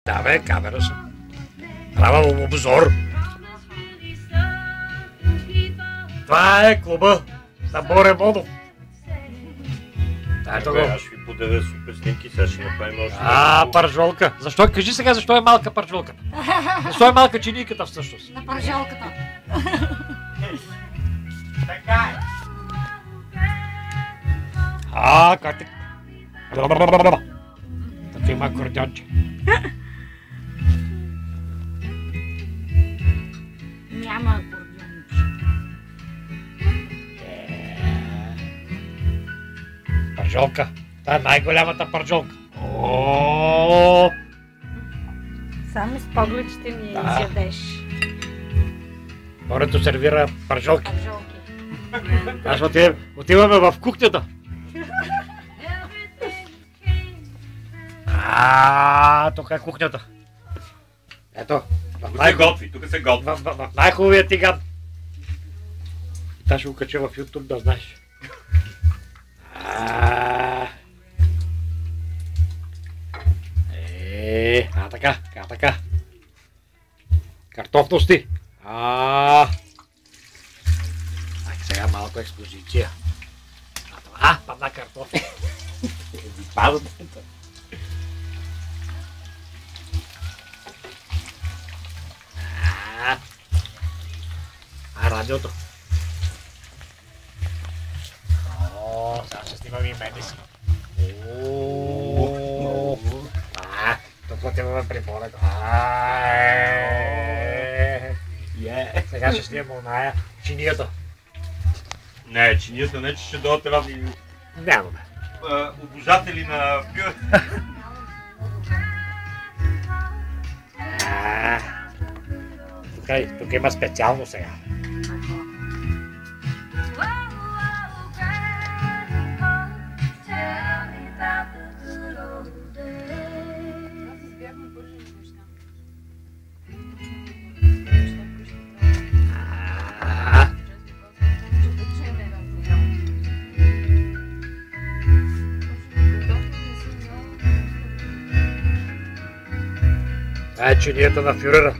Да бе, камера съм. Правя обзор. Това е клуба на Боре Водов. Ето го. Аз ще ви подавя супер снимки, сега ще направим още. Пържолка. Защо? Кажи сега, защо е малка пържолката? Защо е малка чинийката всъщност? На пържолката. Така е. Как те... Така има акордеонче. Няма акордеонче. Пържолка. Това е най-голямата пържолка. Само с поглед ще ми изядеш. Борето сервира пържолки. Пържолки. Аз отиваме в кухнята. Тук е кухнята. Ето. Тук се готви, тук се готви. В най-хубавия тиган. Та ще го кача в YouTube, да знаеш. Така. Картофности. Сега малко експозиция. Падна картофи. Радиото. Сега ще снимам и мене си. Тук отиваме при Борето. Сега ще снимам оная чинията. Не, чинията не, че ще дойдат разни Нямаме. обожатели на пиво. Тук има специално сега. Това е чинията на фюрера.